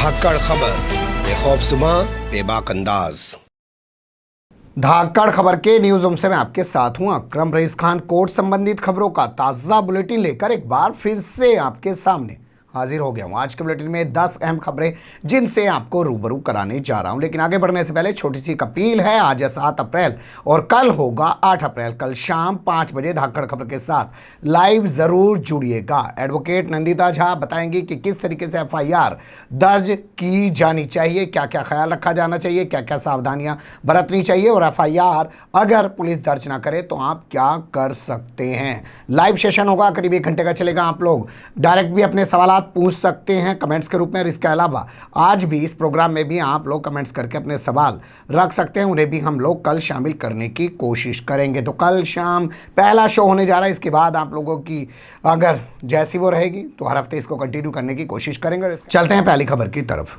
धाकड़ खबर, बेखौफसुमा बेबाक अंदाज। धाकड़ खबर के न्यूज रूम से मैं आपके साथ हूं अकरम रईस खान। कोर्ट संबंधित खबरों का ताजा बुलेटिन लेकर एक बार फिर से आपके सामने हाजिर हो गया हूं। आज के बुलेटिन में 10 अहम खबरें जिनसे आपको रूबरू कराने जा रहा हूं। लेकिन आगे बढ़ने से पहले छोटी सी अपील है। आज है 7 अप्रैल और कल होगा 8 अप्रैल। कल शाम 5 बजे धाकड़ खबर के साथ लाइव जरूर जुड़िएगा। एडवोकेट नंदिता झा बताएंगी कि किस तरीके से एफआईआर दर्ज की जानी चाहिए, क्या क्या ख्याल रखा जाना चाहिए, क्या क्या सावधानियां बरतनी चाहिए और एफआईआर अगर पुलिस दर्ज ना करे तो आप क्या कर सकते हैं। लाइव सेशन होगा, करीब 1 घंटे का चलेगा। आप लोग डायरेक्ट भी अपने सवाल पूछ सकते हैं कमेंट्स के रूप में और इसके अलावा आज भी इस प्रोग्राम में भी आप लोग कमेंट्स करके अपने सवाल रख सकते हैं। उन्हें भी हम लोग कल शामिल करने की कोशिश करेंगे। तो कल शाम पहला शो होने जा रहा है। इसके बाद आप लोगों की अगर जैसी वो रहेगी तो हर हफ्ते इसको कंटिन्यू करने की कोशिश करेंगे। चलते हैं पहली खबर की तरफ।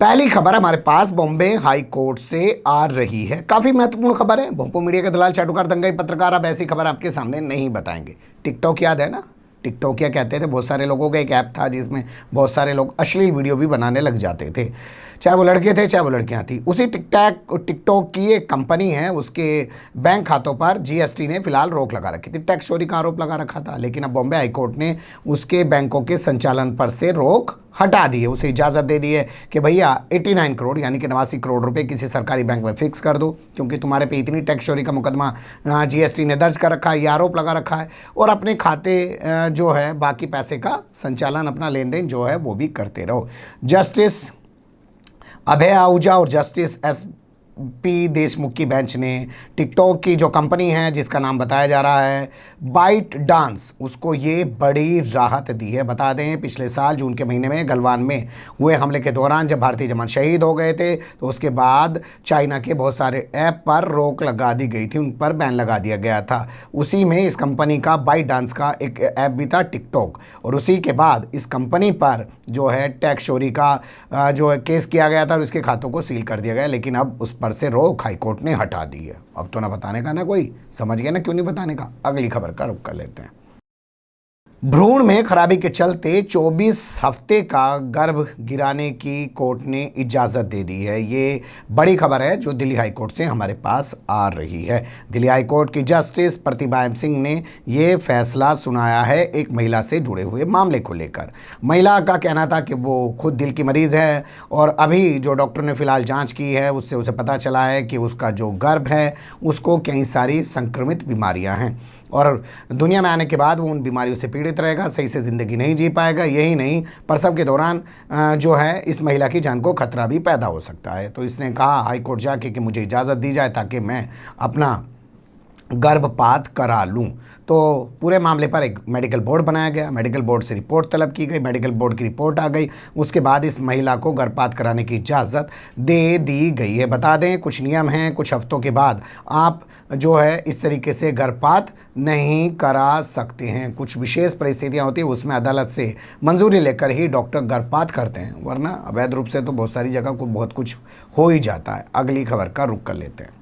पहली खबर हमारे पास बॉम्बे हाई कोर्ट से आ रही है। काफी महत्वपूर्ण खबर है। भोंपू मीडिया के दलाल चाटुकार दंगाई पत्रकार अब ऐसी खबर आपके सामने नहीं बताएंगे। टिकटॉक याद है ना? टिकटॉक क्या कहते थे, बहुत सारे लोगों का एक ऐप था जिसमें बहुत सारे लोग अश्लील वीडियो भी बनाने लग जाते थे, चाहे वो लड़के थे चाहे वो लड़कियां थी। उसी टिकटॉक की एक कंपनी है, उसके बैंक खातों पर जीएसटी ने फिलहाल रोक लगा रखी थी। टैक्स चोरी का आरोप लगा रखा था, लेकिन अब बॉम्बे हाईकोर्ट ने उसके बैंकों के संचालन पर से रोक हटा दी है। उसे इजाज़त दे दी है कि भैया 89 करोड़ यानी कि 89 करोड़ रुपए किसी सरकारी बैंक में फिक्स कर दो, क्योंकि तुम्हारे पे इतनी टैक्स चोरी का मुकदमा जीएसटी ने दर्ज कर रखा है, ये आरोप लगा रखा है। और अपने खाते जो है बाकी पैसे का संचालन, अपना लेन देन जो है वो भी करते रहो। जस्टिस अभय आहूजा और जस्टिस पी देशमुख की बेंच ने टिकटॉक की जो कंपनी है जिसका नाम बताया जा रहा है बाइट डांस, उसको ये बड़ी राहत दी है। बता दें, पिछले साल जून के महीने में गलवान में हुए हमले के दौरान जब भारतीय जवान शहीद हो गए थे तो उसके बाद चाइना के बहुत सारे ऐप पर रोक लगा दी गई थी, उन पर बैन लगा दिया गया था। उसी में इस कंपनी का बाइट डांस का एक ऐप भी था टिकटॉक, और उसी के बाद इस कंपनी पर जो है टैक्स चोरी का जो है केस किया गया था और उसके खातों को सील कर दिया गया। लेकिन अब उस पर से रोक हाईकोर्ट ने हटा दी है। अब तो ना बताने का ना कोई, समझ गया ना क्यों नहीं बताने का। अगली खबर का रुख कर लेते हैं। भ्रूण में खराबी के चलते 24 हफ्ते का गर्भ गिराने की कोर्ट ने इजाज़त दे दी है। ये बड़ी खबर है जो दिल्ली हाई कोर्ट से हमारे पास आ रही है। दिल्ली हाई कोर्ट की जस्टिस प्रतिभा एम सिंह ने ये फैसला सुनाया है एक महिला से जुड़े हुए मामले को लेकर। महिला का कहना था कि वो खुद दिल की मरीज़ है और अभी जो डॉक्टर ने फिलहाल जाँच की है उससे उसे पता चला है कि उसका जो गर्भ है उसको कई सारी संक्रमित बीमारियाँ हैं और दुनिया में आने के बाद वो उन बीमारियों से पीड़ित रहेगा, सही से ज़िंदगी नहीं जी पाएगा। यही नहीं, प्रसव के दौरान जो है इस महिला की जान को खतरा भी पैदा हो सकता है। तो इसने कहा हाई कोर्ट जाके कि मुझे इजाज़त दी जाए ताकि मैं अपना गर्भपात करा लूं। तो पूरे मामले पर एक मेडिकल बोर्ड बनाया गया, मेडिकल बोर्ड से रिपोर्ट तलब की गई, मेडिकल बोर्ड की रिपोर्ट आ गई। उसके बाद इस महिला को गर्भपात कराने की इजाज़त दे दी गई है। बता दें, कुछ नियम हैं, कुछ हफ्तों के बाद आप जो है इस तरीके से गर्भपात नहीं करा सकते हैं। कुछ विशेष परिस्थितियाँ होती हैं, उसमें अदालत से मंजूरी लेकर ही डॉक्टर गर्भपात करते हैं, वरना अवैध रूप से तो बहुत सारी जगह को बहुत कुछ हो ही जाता है। अगली खबर का रुख कर लेते हैं।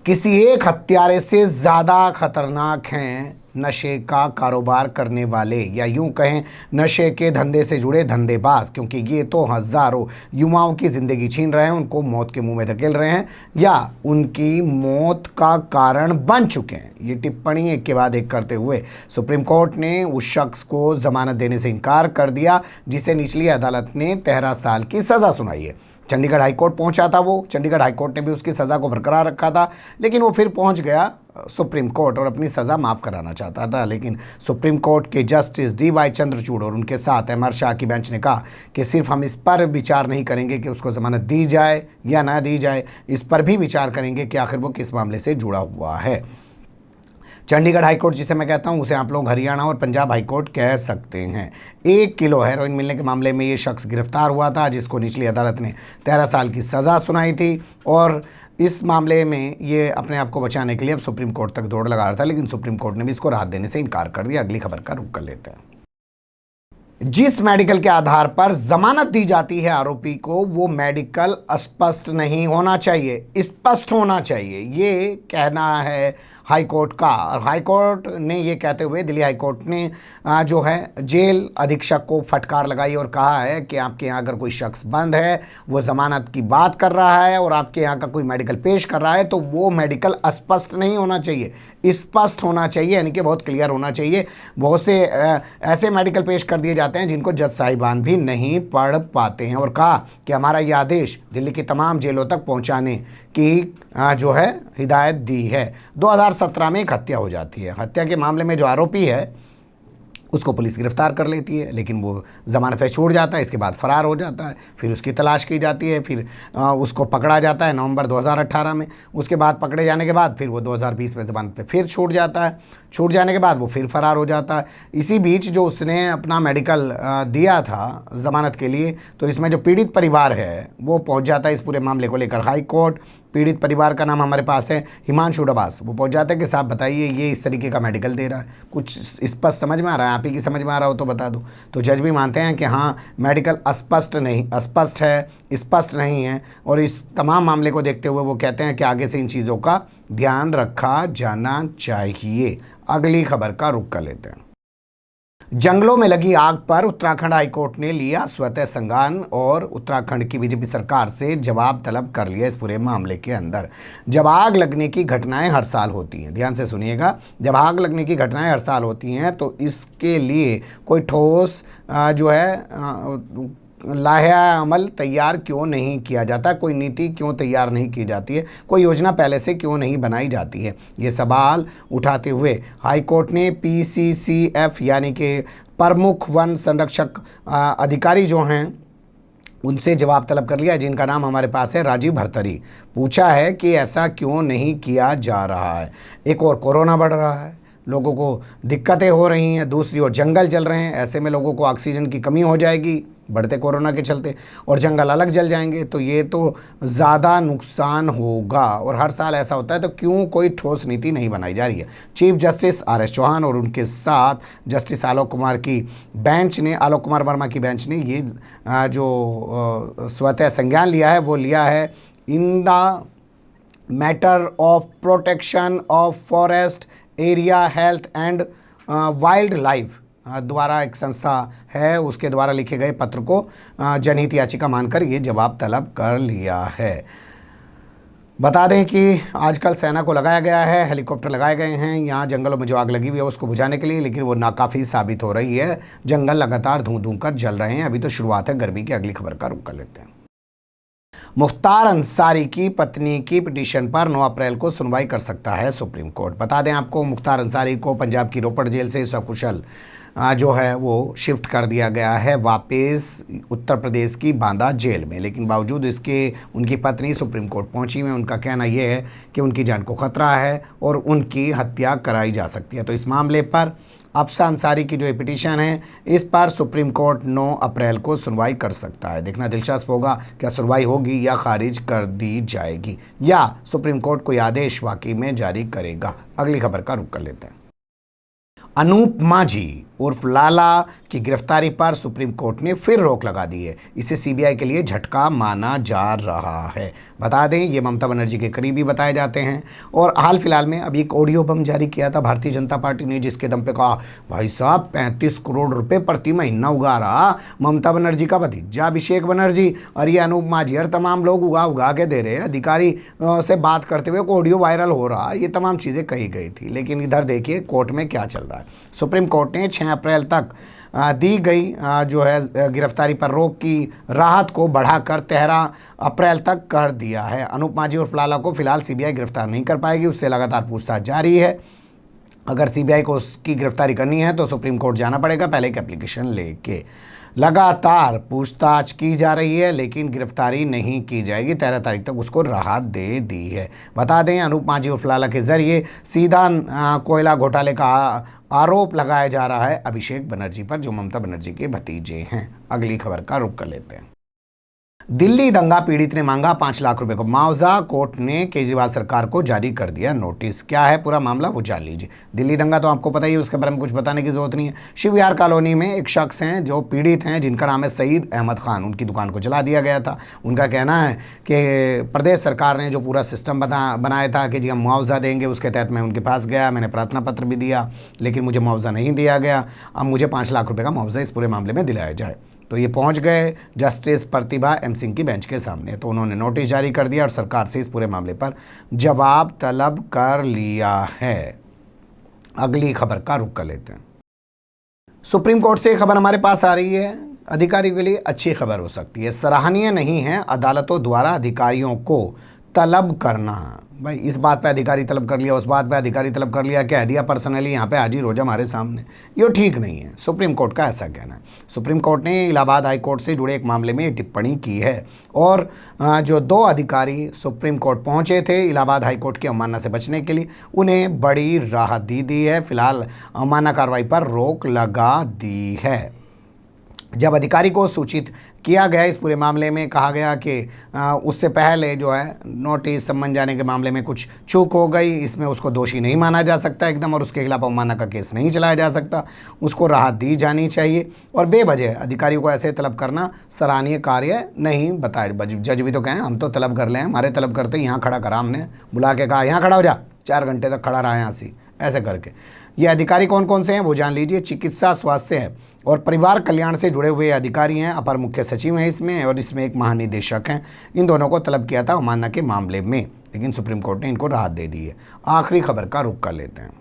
किसी एक हत्यारे से ज़्यादा खतरनाक हैं नशे का कारोबार करने वाले, या यूं कहें नशे के धंधे से जुड़े धंधेबाज, क्योंकि ये तो हज़ारों युवाओं की ज़िंदगी छीन रहे हैं, उनको मौत के मुंह में धकेल रहे हैं या उनकी मौत का कारण बन चुके हैं। ये टिप्पणी एक के बाद एक करते हुए सुप्रीम कोर्ट ने उस शख्स को ज़मानत देने से इनकार कर दिया जिसे निचली अदालत ने 13 साल की सज़ा सुनाई है। चंडीगढ़ हाईकोर्ट पहुंचा था वो, चंडीगढ़ हाईकोर्ट ने भी उसकी सज़ा को बरकरार रखा था, लेकिन वो फिर पहुंच गया सुप्रीम कोर्ट और अपनी सज़ा माफ़ कराना चाहता था। लेकिन सुप्रीम कोर्ट के जस्टिस DY चंद्रचूड़ और उनके साथ अमर शाह की बेंच ने कहा कि सिर्फ हम इस पर विचार नहीं करेंगे कि उसको ज़मानत दी जाए या ना दी जाए, इस पर भी विचार करेंगे कि आखिर वो किस मामले से जुड़ा हुआ है। चंडीगढ़ हाईकोर्ट जिसे मैं कहता हूं उसे आप लोग हरियाणा और पंजाब हाईकोर्ट कह सकते हैं। 1 किलो हेरोइन मिलने के मामले में ये शख्स गिरफ्तार हुआ था जिसको निचली अदालत ने 13 साल की सज़ा सुनाई थी और इस मामले में ये अपने आप को बचाने के लिए अब सुप्रीम कोर्ट तक दौड़ लगा रहा था, लेकिन सुप्रीम कोर्ट ने भी इसको राहत देने से इनकार कर दिया। अगली खबर का रुख कर लेते हैं। जिस मेडिकल के आधार पर जमानत दी जाती है आरोपी को, वो मेडिकल अस्पष्ट नहीं होना चाहिए, स्पष्ट होना चाहिए। ये कहना है हाई कोर्ट का। और हाई कोर्ट ने ये कहते हुए दिल्ली हाई कोर्ट ने जो है जेल अधीक्षक को फटकार लगाई और कहा है कि आपके यहाँ अगर कोई शख्स बंद है, वो जमानत की बात कर रहा है और आपके यहाँ का कोई मेडिकल पेश कर रहा है, तो वो मेडिकल अस्पष्ट नहीं होना चाहिए, स्पष्ट होना चाहिए, यानी कि बहुत क्लियर होना चाहिए। बहुत से ऐसे मेडिकल पेश कर दिए जाते हैं जिनको जज साहिबान भी नहीं पढ़ पाते हैं। और कहा कि हमारा यह आदेश दिल्ली की तमाम जेलों तक पहुंचाने की जो है हिदायत दी है। 2017 में एक हत्या हो जाती है। हत्या के मामले में जो आरोपी है उसको पुलिस गिरफ्तार कर लेती है, लेकिन वो ज़मानत पे छूट जाता है, इसके बाद फ़रार हो जाता है। फिर उसकी तलाश की जाती है, फिर उसको पकड़ा जाता है नवंबर 2018 में। उसके बाद पकड़े जाने के बाद फिर वो 2020 में ज़मानत पे फिर छूट जाता है। छूट जाने के बाद वो फिर फ़रार हो जाता है। इसी बीच जो उसने अपना मेडिकल दिया था ज़मानत के लिए, तो इसमें जो पीड़ित परिवार है वो पहुँच जाता है इस पूरे मामले को लेकर हाई कोर्ट। पीड़ित परिवार का नाम हमारे पास है हिमांशु डबास। वो पहुंच जाते हैं कि साहब बताइए ये इस तरीके का मेडिकल दे रहा है, कुछ स्पष्ट समझ में आ रहा है, आप ही की समझ में आ रहा हो तो बता दो। तो जज भी मानते हैं कि हाँ मेडिकल अस्पष्ट है, स्पष्ट नहीं है। और इस तमाम मामले को देखते हुए वो कहते हैं कि आगे से इन चीज़ों का ध्यान रखा जाना चाहिए। अगली खबर का रुख कर लेते हैं। जंगलों में लगी आग पर उत्तराखंड हाईकोर्ट ने लिया स्वतः संज्ञान और उत्तराखंड की बीजेपी सरकार से जवाब तलब कर लिया इस पूरे मामले के अंदर। जब आग लगने की घटनाएं हर साल होती हैं, ध्यान से सुनिएगा, जब आग लगने की घटनाएं हर साल होती हैं तो इसके लिए कोई ठोस जो है लाया अमल तैयार क्यों नहीं किया जाता, कोई नीति क्यों तैयार नहीं की जाती है, कोई योजना पहले से क्यों नहीं बनाई जाती है। ये सवाल उठाते हुए हाई कोर्ट ने PCCF यानी कि प्रमुख वन संरक्षक अधिकारी जो हैं उनसे जवाब तलब कर लिया, जिनका नाम हमारे पास है राजीव भरतरी। पूछा है कि ऐसा क्यों नहीं किया जा रहा है। एक और कोरोना बढ़ रहा है, लोगों को दिक्कतें हो रही हैं, दूसरी ओर जंगल जल रहे हैं, ऐसे में लोगों को ऑक्सीजन की कमी हो जाएगी बढ़ते कोरोना के चलते, और जंगल अलग जल जाएंगे तो ये तो ज़्यादा नुकसान होगा। और हर साल ऐसा होता है, तो क्यों कोई ठोस नीति नहीं बनाई जा रही है। चीफ जस्टिस RS चौहान और उनके साथ जस्टिस आलोक कुमार वर्मा की बेंच ने ये जो स्वतः संज्ञान लिया है वो लिया है in the matter of protection of forest area health and wild life द्वारा, एक संस्था है उसके द्वारा लिखे गए पत्र को जनहित याचिका मानकर ये जवाब तलब कर लिया है। बता दें कि आजकल सेना को लगाया गया है, हेलीकॉप्टर लगाए गए हैं यहाँ जंगलों में जो आग लगी हुई है उसको बुझाने के लिए, लेकिन वो नाकाफ़ी साबित हो रही है। जंगल लगातार धूं धूं कर जल रहे हैं। अभी तो शुरुआत है गर्मी की। अगली खबर का रुख कर लेते हैं। मुख्तार अंसारी की पत्नी की पिटीशन पर 9 अप्रैल को सुनवाई कर सकता है सुप्रीम कोर्ट। बता दें आपको, मुख्तार अंसारी को पंजाब की रोपड़ जेल से सकुशल जो है वो शिफ्ट कर दिया गया है वापस उत्तर प्रदेश की बांदा जेल में, लेकिन बावजूद इसके उनकी पत्नी सुप्रीम कोर्ट पहुंची में। उनका कहना यह है कि उनकी जान को खतरा है और उनकी हत्या कराई जा सकती है। तो इस मामले पर अफसा अंसारी की जो पिटीशन है इस पर सुप्रीम कोर्ट 9 अप्रैल को सुनवाई कर सकता है। देखना दिलचस्प होगा, क्या सुनवाई होगी या खारिज कर दी जाएगी, या सुप्रीम कोर्ट कोई आदेश वाकई में जारी करेगा। अगली खबर का रुख कर लेते हैं। अनूप माझी उर्फ लाला की गिरफ्तारी पर सुप्रीम कोर्ट ने फिर रोक लगा दी है। इसे CBI के लिए झटका माना जा रहा है। बता दें ये ममता बनर्जी के करीबी बताए जाते हैं और हाल फिलहाल में अभी एक ऑडियो बम जारी किया था भारतीय जनता पार्टी ने, जिसके दम पे कहा भाई साहब 35 करोड़ रुपए प्रति महीना उगा रहा ममता बनर्जी का भतीजा अभिषेक बनर्जी, और ये अनूप माझी और तमाम लोग उगा के दे रहे हैं। अधिकारी से बात करते हुए ऑडियो वायरल हो रहा, ये तमाम चीज़ें कही गई थी। लेकिन इधर देखिए कोर्ट में क्या चल रहा है। सुप्रीम कोर्ट ने 6 अप्रैल तक दी गई जो है गिरफ्तारी पर रोक की राहत को बढ़ाकर 13 अप्रैल तक कर दिया है। अनूप माझी और लाला को फिलहाल CBI गिरफ्तार नहीं कर पाएगी, उससे लगातार पूछताछ जारी है। अगर CBI को उसकी गिरफ्तारी करनी है तो सुप्रीम कोर्ट जाना पड़ेगा पहले एक एप्लीकेशन लेके। लगातार पूछताछ की जा रही है लेकिन गिरफ्तारी नहीं की जाएगी। 13 तारीख तक उसको राहत दे दी है। बता दें अनूप माझी और लाला के जरिए सीधा कोयला घोटाले का आरोप लगाया जा रहा है अभिषेक बनर्जी पर, जो ममता बनर्जी के भतीजे हैं। अगली खबर का रुख कर लेते हैं। दिल्ली दंगा पीड़ित ने मांगा 5 लाख रुपए को मुआवजा, कोर्ट ने केजरीवाल सरकार को जारी कर दिया नोटिस। क्या है पूरा मामला वो जान लीजिए। दिल्ली दंगा तो आपको पता ही है, उसके बारे में कुछ बताने की जरूरत नहीं है। शिव विहार कॉलोनी में एक शख्स हैं जो पीड़ित हैं, जिनका नाम है सईद अहमद खान। उनकी दुकान को जला दिया गया था। उनका कहना है कि प्रदेश सरकार ने जो पूरा सिस्टम बनाया था कि जी हम मुआवजा देंगे, उसके तहत मैं उनके पास गया, मैंने प्रार्थना पत्र भी दिया, लेकिन मुझे मुआवजा नहीं दिया गया। अब मुझे 5 लाख रुपये का मुआवजा इस पूरे मामले में दिलाया जाए। तो ये पहुंच गए जस्टिस प्रतिभा एम सिंह की बेंच के सामने। तो उन्होंने नोटिस जारी कर दिया और सरकार से इस पूरे मामले पर जवाब तलब कर लिया है। अगली खबर का रुख कर लेते हैं। सुप्रीम कोर्ट से खबर हमारे पास आ रही है, अधिकारियों के लिए अच्छी खबर हो सकती है। सराहनीय नहीं है अदालतों द्वारा अधिकारियों को तलब करना। भाई इस बात पे अधिकारी तलब कर लिया, उस बात पे अधिकारी तलब कर लिया, कह दिया पर्सनली यहाँ पे हाजिर हो जा हमारे सामने। ये ठीक नहीं है, सुप्रीम कोर्ट का ऐसा कहना है। सुप्रीम कोर्ट ने इलाहाबाद हाई कोर्ट से जुड़े एक मामले में टिप्पणी की है और जो 2 अधिकारी सुप्रीम कोर्ट पहुँचे थे इलाहाबाद हाई कोर्ट की अवमानना से बचने के लिए, उन्हें बड़ी राहत दी है। फिलहाल अवमानना कार्रवाई पर रोक लगा दी है। जब अधिकारी को सूचित किया गया इस पूरे मामले में, कहा गया कि उससे पहले जो है नोटिस सम्मन जाने के मामले में कुछ चूक हो गई, इसमें उसको दोषी नहीं माना जा सकता एकदम, और उसके खिलाफ अवमानना का केस नहीं चलाया जा सकता, उसको राहत दी जानी चाहिए। और बेवजह अधिकारियों को ऐसे तलब करना सराहनीय कार्य नहीं बताया। जज भी तो कहें हम तो तलब कर लें, हमारे तलब करते यहाँ खड़ा करा, हमने बुला के कहा यहाँ खड़ा हो जा, 4 घंटे तक खड़ा रहा यहाँ से, ऐसे करके। ये अधिकारी कौन कौन से हैं वो जान लीजिए। चिकित्सा, स्वास्थ्य है और परिवार कल्याण से जुड़े हुए अधिकारी हैं। अपर मुख्य सचिव हैं इसमें, और इसमें एक महानिदेशक हैं। इन दोनों को तलब किया था अवमानना के मामले में, लेकिन सुप्रीम कोर्ट ने इनको राहत दे दी है। आखिरी खबर का रुख कर लेते हैं।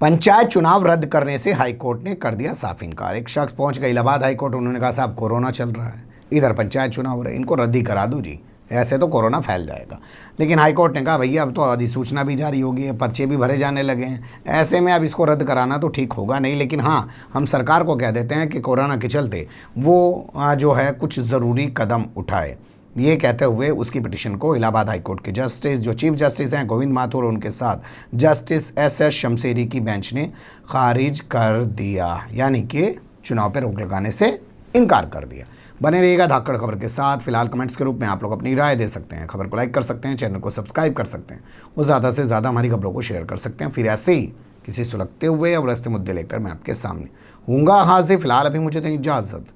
पंचायत चुनाव रद्द करने से हाईकोर्ट ने कर दिया साफ इनकार। एक शख्स पहुंच गए इलाहाबाद हाईकोर्ट, उन्होंने कहा साहब कोरोना चल रहा है, इधर पंचायत चुनाव हो रहे हैं, इनको रद्द ही करा दो जी, ऐसे तो कोरोना फैल जाएगा। लेकिन हाईकोर्ट ने कहा भैया अब तो अधिसूचना भी जारी होगी है, पर्चे भी भरे जाने लगे हैं, ऐसे में अब इसको रद्द कराना तो ठीक होगा नहीं। लेकिन हाँ, हम सरकार को कह देते हैं कि कोरोना के चलते वो जो है कुछ ज़रूरी कदम उठाए। ये कहते हुए उसकी पिटीशन को इलाहाबाद हाईकोर्ट के जस्टिस, जो चीफ जस्टिस हैं गोविंद माथुर, उनके साथ जस्टिस एस शमशेरी की बेंच ने खारिज कर दिया, यानी कि चुनाव पर रोक लगाने से इनकार कर दिया। बने रहिएगा धाकड़ खबर के साथ। फिलहाल कमेंट्स के रूप में आप लोग अपनी राय दे सकते हैं, खबर को लाइक कर सकते हैं, चैनल को सब्सक्राइब कर सकते हैं और ज़्यादा से ज़्यादा हमारी खबरों को शेयर कर सकते हैं। फिर ऐसे ही किसी सुलगते हुए और रस्ते मुद्दे लेकर मैं आपके सामने हूँगा हाजिर। फिलहाल अभी मुझे दें इजाज़त।